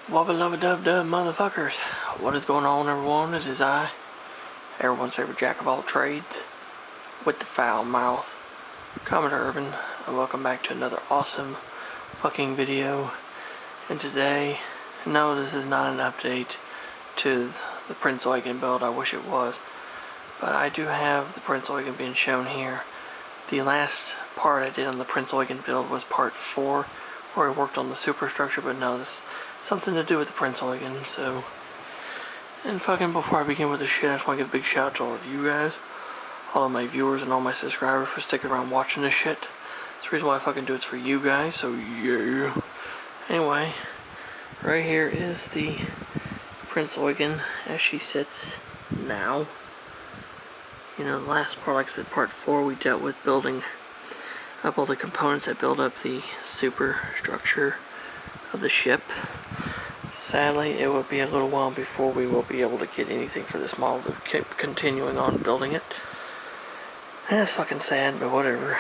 Wubba lubba dub dub motherfuckers. What is going on, everyone? It is I, everyone's favorite jack of all trades, with the foul mouth, Commodore Urban, and welcome back to another awesome fucking video. And today, no, this is not an update to the Prinz Eugen build. I wish it was, but I do have the Prinz Eugen being shown here. The last part I did on the Prinz Eugen build was part 4, where I worked on the superstructure, but no, this something to do with the Prinz Eugen. So, and fucking before I begin with the shit, I just want to give a big shout out to all of you guys, all of my viewers and all my subscribers for sticking around watching this shit. That's the reason why I fucking do it's for you guys. So yeah. Anyway, right here is the Prinz Eugen as she sits now. You know, the last part, like I said, part 4, we dealt with building up all the components that build up the superstructure of the ship. Sadly, it will be a little while before we will be able to get anything for this model to keep continuing on building it. That's fucking sad, but whatever.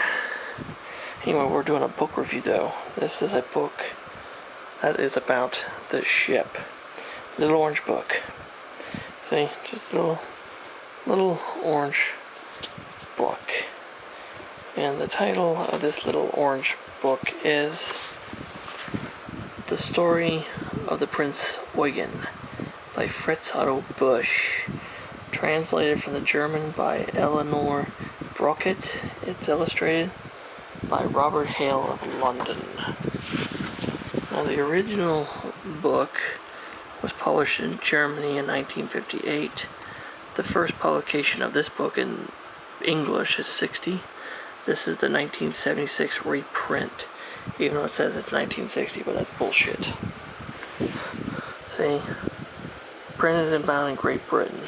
Anyway, we're doing a book review though. This is a book that is about the ship. Little orange book. See, just a little orange book. And the title of this little orange book is The Story of the Prinz Eugen by Fritz Otto Busch. Translated from the German by Eleanor Brockett. It's illustrated by Robert Hale of London. Now, the original book was published in Germany in 1958. The first publication of this book in English is 60. This is the 1976 reprint, even though it says it's 1960, but that's bullshit. See, printed and bound in Great Britain.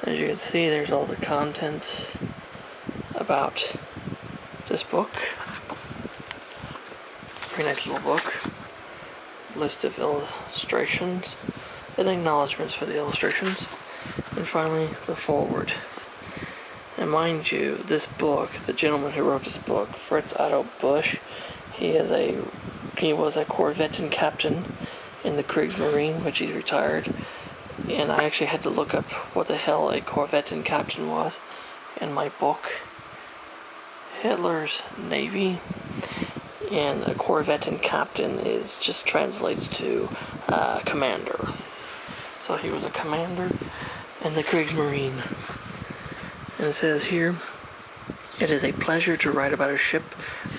As you can see, there's all the contents about this book. Pretty nice little book. List of illustrations and acknowledgments for the illustrations. And finally, the foreword. And mind you, this book, the gentleman who wrote this book, Fritz Otto Busch, he was a Corvettan captain in the Kriegsmarine, which he's retired. And I actually had to look up what the hell a Corvettan captain was in my book, Hitler's Navy. And a Corvettan captain just translates to commander. So he was a commander in the Kriegsmarine. And it says here, it is a pleasure to write about a ship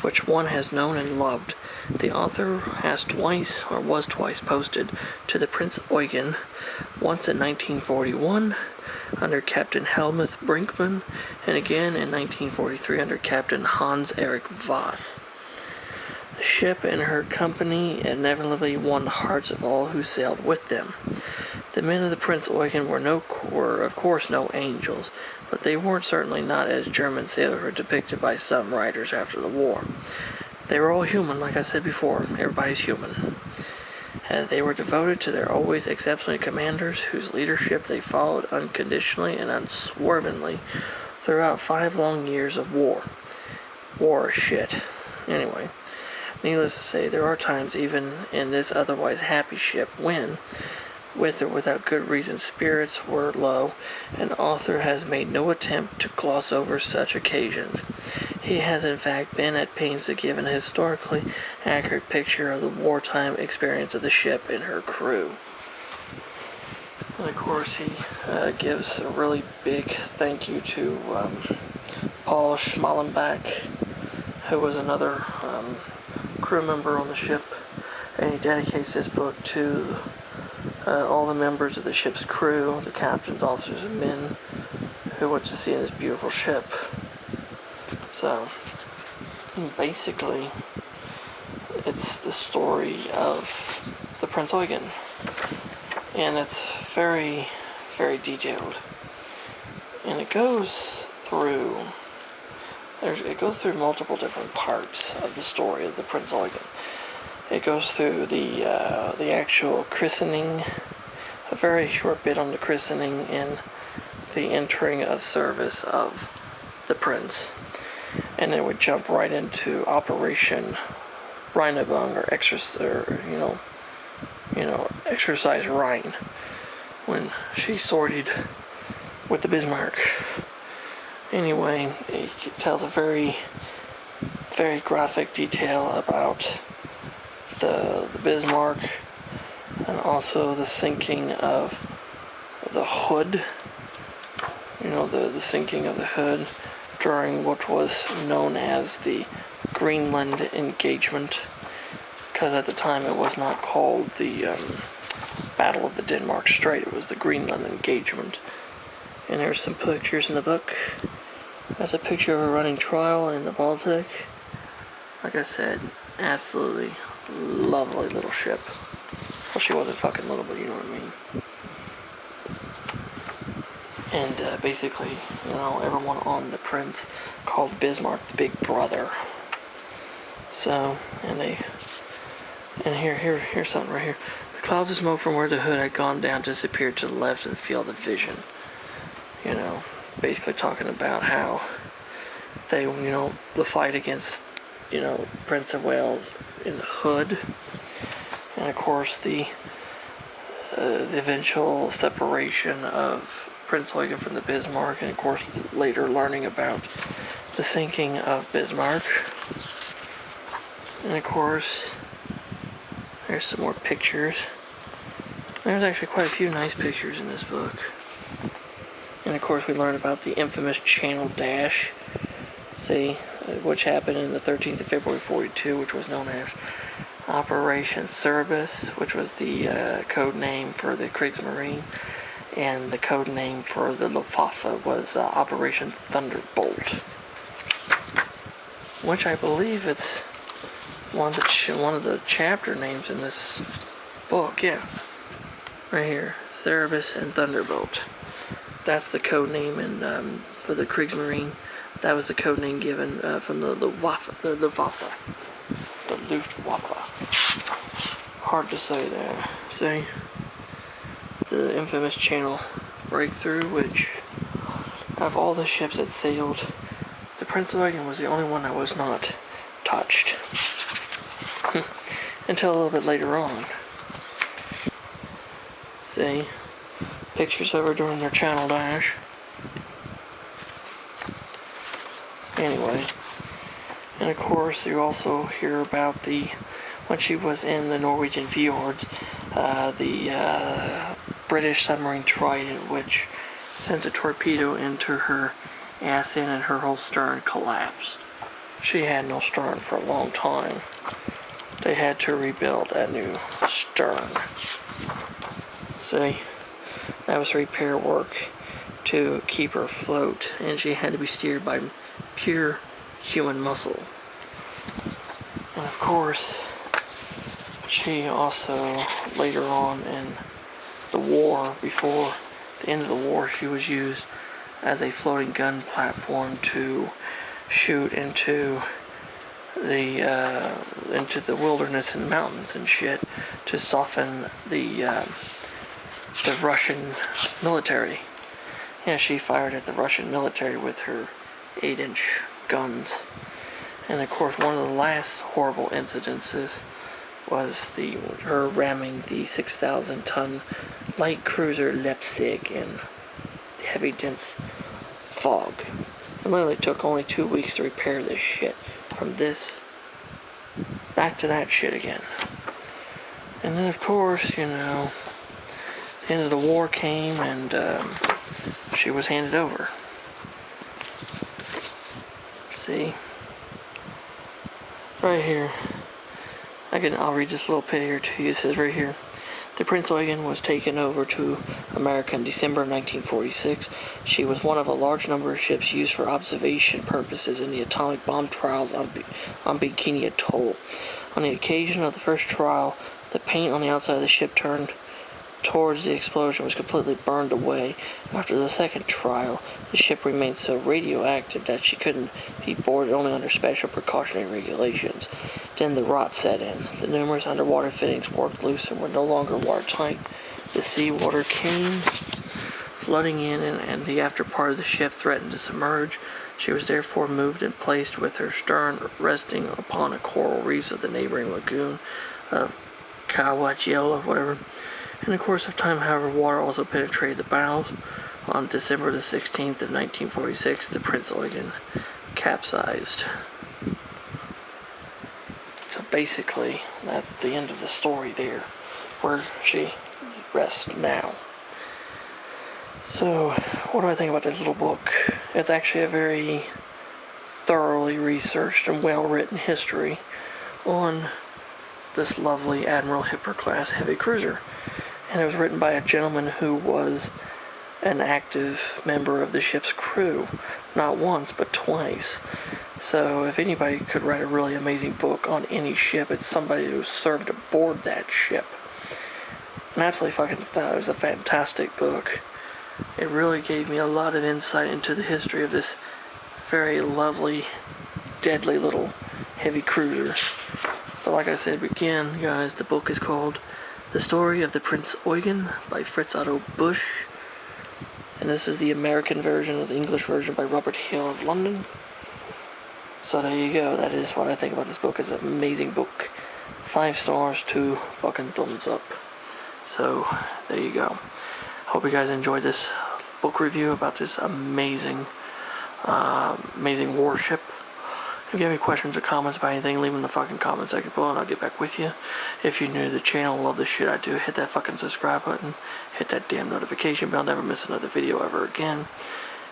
which one has known and loved. The author was twice posted to the Prinz Eugen, once in 1941 under Captain Helmuth Brinkmann, and again in 1943 under Captain Hans-Erich Voss. The ship and her company inevitably won the hearts of all who sailed with them. The men of the Prinz Eugen were of course no angels, but they weren't certainly not as German sailors were depicted by some writers after the war. They were all human, like I said before. Everybody's human. They were devoted to their always exceptional commanders, whose leadership they followed unconditionally and unswervingly throughout 5 long years of war. War is shit. Anyway, needless to say, there are times even in this otherwise happy ship when, with or without good reason, spirits were low, and author has made no attempt to gloss over such occasions. He has in fact been at pains to give an historically accurate picture of the wartime experience of the ship and her crew. And of course he gives a really big thank you to Paul Schmallenbach, who was another crew member on the ship, and he dedicates this book to all the members of the ship's crew, the captains, officers, and men who went to sea in this beautiful ship. So, basically, it's the story of the Prinz Eugen, and it's very, very detailed, and it goes through multiple different parts of the story of the Prinz Eugen. It goes through the actual christening, a very short bit on the christening and the entering of service of the prince. And then we jump right into Operation Rhinebung, or exercise right when she sorted with the Bismarck. Anyway, it tells a very, very graphic detail about the Bismarck and also the sinking of the hood. The sinking of the hood during what was known as the Greenland engagement, because at the time it was not called the Battle of the Denmark Strait, it was the Greenland engagement. And there's some pictures in the book. There's a picture of a running trial in the Baltic. Like I said, absolutely lovely little ship. Well, she wasn't fucking little, but you know what I mean. And basically, everyone on the Prince called Bismarck the Big Brother. So, here's something right here. The clouds of smoke from where the hood had gone down disappeared to the left of the field of vision. Basically talking about how they, the fight against, Prince of Wales in the hood, and of course the eventual separation of Prinz Eugen from the Bismarck, and of course later learning about the sinking of Bismarck. And of course, there's some more pictures. There's actually quite a few nice pictures in this book. And of course we learn about the infamous Channel Dash, which happened in the 13th of February 42, which was known as Operation Cerberus, which was the code name for the Kriegsmarine, and the code name for the Luftwaffe was Operation Thunderbolt, which I believe it's one of the chapter names in this book. Yeah, right here, Cerberus and Thunderbolt. That's the code name, and for the Kriegsmarine, that was the code name given from the Luftwaffe. The Luftwaffe. Hard to say there. See? The infamous Channel breakthrough, which, out of all the ships that sailed, the Prinz Eugen was the only one that was not touched. Until a little bit later on. See? Pictures of her during their Channel Dash. Anyway. And of course, you also hear about when she was in the Norwegian fjords, the British submarine Trident, which sent a torpedo into her ass in and her whole stern collapsed. She had no stern for a long time. They had to rebuild a new stern. See? That was repair work to keep her afloat, and she had to be steered by pure human muscle. And of course, she also, later on in the war, before the end of the war, she was used as a floating gun platform to shoot into the wilderness and mountains and shit, to soften the Russian military. Yeah, she fired at the Russian military with her 8-inch guns. And of course, one of the last horrible incidences was her ramming the 6,000-ton light cruiser Leipzig in heavy, dense fog. It literally took only 2 weeks to repair this shit. From this, back to that shit again. And then, of course, the end of the war came, and she was handed over. See? Right here. I'll read this little bit here to you. It says right here, the Prinz Eugen was taken over to America in December of 1946. She was one of a large number of ships used for observation purposes in the atomic bomb trials on Bikini Atoll. On the occasion of the first trial, the paint on the outside of the ship turned towards the explosion was completely burned away. After the second trial, the ship remained so radioactive that she couldn't be boarded only under special precautionary regulations. Then the rot set in. The numerous underwater fittings worked loose and were no longer watertight. The seawater came flooding in, and the after part of the ship threatened to submerge. She was therefore moved and placed with her stern resting upon a coral reef of the neighboring lagoon of Kawachiela, whatever. In the course of time, however, water also penetrated the bows. On December the 16th of 1946, the Prinz Eugen capsized. So basically, that's the end of the story there, where she rests now. So, what do I think about this little book? It's actually a very thoroughly researched and well-written history on this lovely Admiral Hipper class heavy cruiser. And it was written by a gentleman who was an active member of the ship's crew, not once, but twice. So if anybody could write a really amazing book on any ship, it's somebody who served aboard that ship. And I absolutely fucking thought it was a fantastic book. It really gave me a lot of insight into the history of this very lovely, deadly little heavy cruiser. But like I said, again, guys, the book is called The Story of the Prinz Eugen by Fritz Otto Busch. And this is the American version, the English version by Robert Hill of London. So there you go. That is what I think about this book. It's an amazing book. 5 stars, 2 fucking thumbs up. So there you go. Hope you guys enjoyed this book review about this amazing warship. If you have any questions or comments about anything, leave them in the fucking comment section below and I'll get back with you. If you're new to the channel, love the shit I do, hit that fucking subscribe button, hit that damn notification bell, never miss another video ever again,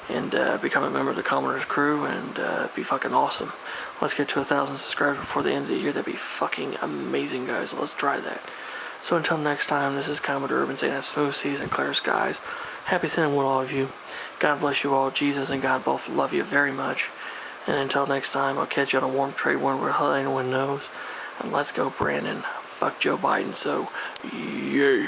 and become a member of the Commoner's crew and be fucking awesome. Let's get to 1,000 subscribers before the end of the year. That'd be fucking amazing, guys. Let's try that. So until next time, this is Commodore Urban saying that smooth seas and clear skies. Happy sailing with all of you. God bless you all. Jesus and God both love you very much. And until next time, I'll catch you on a warm trade wind where anyone knows. And let's go, Brandon. Fuck Joe Biden, so yay.